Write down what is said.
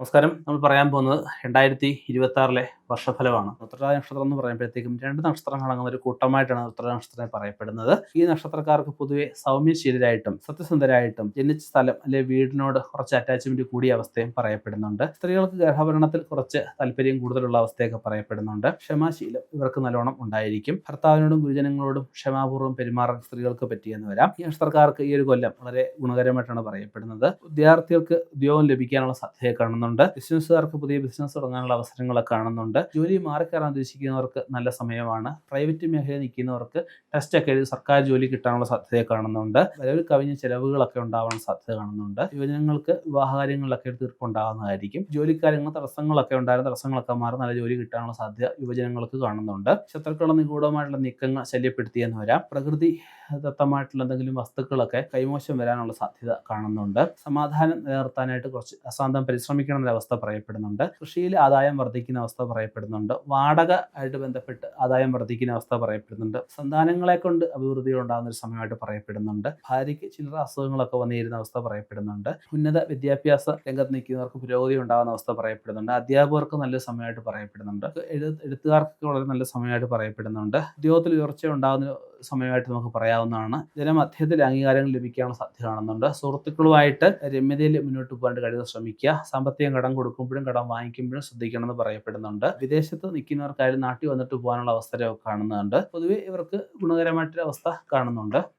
നമസ്കാരം. നമ്മൾ പറയാൻ പോകുന്നത് 2026 വർഷഫലമാണ്. ഉത്രട്ടാതി നക്ഷത്രം എന്ന് പറയുമ്പോഴത്തേക്കും രണ്ട് നക്ഷത്രങ്ങൾ അടങ്ങുന്ന ഒരു കൂട്ടമായിട്ടാണ് ഉത്രട്ടാതി നക്ഷത്രം പറയപ്പെടുന്നത്. ഈ നക്ഷത്രക്കാർക്ക് പൊതുവെ സൗമ്യശീലരായിട്ടും സത്യസന്ധരായിട്ടും ജനിച്ച സ്ഥലം അല്ലെ വീടിനോട് കുറച്ച് അറ്റാച്ച്മെന്റ് കൂടിയ അവസ്ഥയും പറയപ്പെടുന്നുണ്ട്. സ്ത്രീകൾക്ക് ഗർഭഭരണത്തിൽ കുറച്ച് താല്പര്യം കൂടുതലുള്ള അവസ്ഥയൊക്കെ പറയപ്പെടുന്നുണ്ട്. ക്ഷമാശീലം ഇവർക്ക് നല്ലോണം ഉണ്ടായിരിക്കും. ഭർത്താവിനോടും ഗുരുജനങ്ങളോടും ക്ഷമാപൂർവ്വം പെരുമാറാൻ സ്ത്രീകൾക്ക് പറ്റിയെന്ന് വരാം. ഈ നക്ഷത്രക്കാർക്ക് ഈ ഒരു കൊല്ലം വളരെ ഗുണകരമായിട്ടാണ് പറയപ്പെടുന്നത്. വിദ്യാർത്ഥികൾക്ക് ഉദ്യോഗം ലഭിക്കാനുള്ള സാധ്യത കാണുന്നുണ്ട്. ബിസിനസ്സുകാർക്ക് പുതിയ ബിസിനസ് തുടങ്ങാനുള്ള അവസരങ്ങളൊക്കെ കാണുന്നുണ്ട്. ജോലി മാറിക്കയറാൻ ഉദ്ദേശിക്കുന്നവർക്ക് നല്ല സമയമാണ്. പ്രൈവറ്റ് മേഖലയിൽ നിൽക്കുന്നവർക്ക് ടെസ്റ്റ് ഒക്കെ എഴുതി സർക്കാർ ജോലി കിട്ടാനുള്ള സാധ്യത കാണുന്നുണ്ട്. വരവിൽ കവിഞ്ഞ ചെലവുകളൊക്കെ ഉണ്ടാവാൻ സാധ്യത കാണുന്നുണ്ട്. യുവജനങ്ങൾക്ക് വിവാഹകാര്യങ്ങളിലൊക്കെ തീർപ്പുണ്ടാകുന്നതായിരിക്കും. ജോലിക്കാര്യങ്ങൾ തടസ്സങ്ങളൊക്കെ ഉണ്ടായിരുന്ന തടസ്സങ്ങളൊക്കെ മാറി നല്ല ജോലി കിട്ടാനുള്ള സാധ്യത യുവജനങ്ങൾക്ക് കാണുന്നുണ്ട്. ശത്രുക്കളുടെ നിഗൂഢമായിട്ടുള്ള നീക്കങ്ങൾ ശല്യപ്പെടുത്തിയെന്ന് വരാം. പ്രകൃതി ദത്തമായിട്ടുള്ള എന്തെങ്കിലും വസ്തുക്കളൊക്കെ കൈമോശം വരാനുള്ള സാധ്യത കാണുന്നുണ്ട്. സമാധാനം നിലനിർത്താനായിട്ട് കുറച്ച് അസാന്തം പരിശ്രമിക്കണം എന്നൊരവസ്ഥ പറയപ്പെടുന്നുണ്ട്. കൃഷിയിൽ ആദായം വർദ്ധിക്കുന്ന അവസ്ഥ പറയപ്പെടുന്നുണ്ട്. വാടക ആയിട്ട് ബന്ധപ്പെട്ട് ആദായം വർദ്ധിക്കുന്ന അവസ്ഥ പറയപ്പെടുന്നുണ്ട്. സന്താനങ്ങളെ കൊണ്ട് അഭിവൃദ്ധികൾ ഉണ്ടാകുന്ന ഒരു സമയമായിട്ട് പറയപ്പെടുന്നുണ്ട്. ഭാര്യയ്ക്ക് ചില്ലറ അസുഖങ്ങളൊക്കെ വന്നിരുന്ന അവസ്ഥ പറയപ്പെടുന്നുണ്ട്. ഉന്നത വിദ്യാഭ്യാസ രംഗത്ത് നിൽക്കുന്നവർക്ക് പുരോഗതി ഉണ്ടാകുന്ന അവസ്ഥ പറയപ്പെടുന്നുണ്ട്. അധ്യാപകർക്ക് നല്ല സമയമായിട്ട് പറയപ്പെടുന്നുണ്ട്. എഴുത്തുകാർക്ക് വളരെ നല്ല സമയമായിട്ട് പറയപ്പെടുന്നുണ്ട്. ഉദ്യോഗത്തിൽ ഉയർച്ച ഉണ്ടാകുന്ന സമയമായിട്ട് നമുക്ക് പറയാവുന്നതാണ്. ജനമധ്യത്തിൽ അംഗീകാരങ്ങൾ ലഭിക്കാനുള്ള സാധ്യത കാണുന്നുണ്ട്. സുഹൃത്തുക്കളുമായിട്ട് രമ്യതയിൽ മുന്നോട്ട് പോകാൻ കഴിയുന്ന ശ്രമിക്കുക. സാമ്പത്തികം കടം കൊടുക്കുമ്പോഴും കടം വാങ്ങിക്കുമ്പോഴും ശ്രദ്ധിക്കണമെന്ന് പറയപ്പെടുന്നുണ്ട്. വിദേശത്ത് നിൽക്കുന്നവർക്കായാലും നാട്ടിൽ വന്നിട്ട് പോകാനുള്ള അവസരമൊക്കെ കാണുന്നുണ്ട്. പൊതുവെ ഇവർക്ക് ഗുണകരമായിട്ടൊരു അവസ്ഥ കാണുന്നുണ്ട്.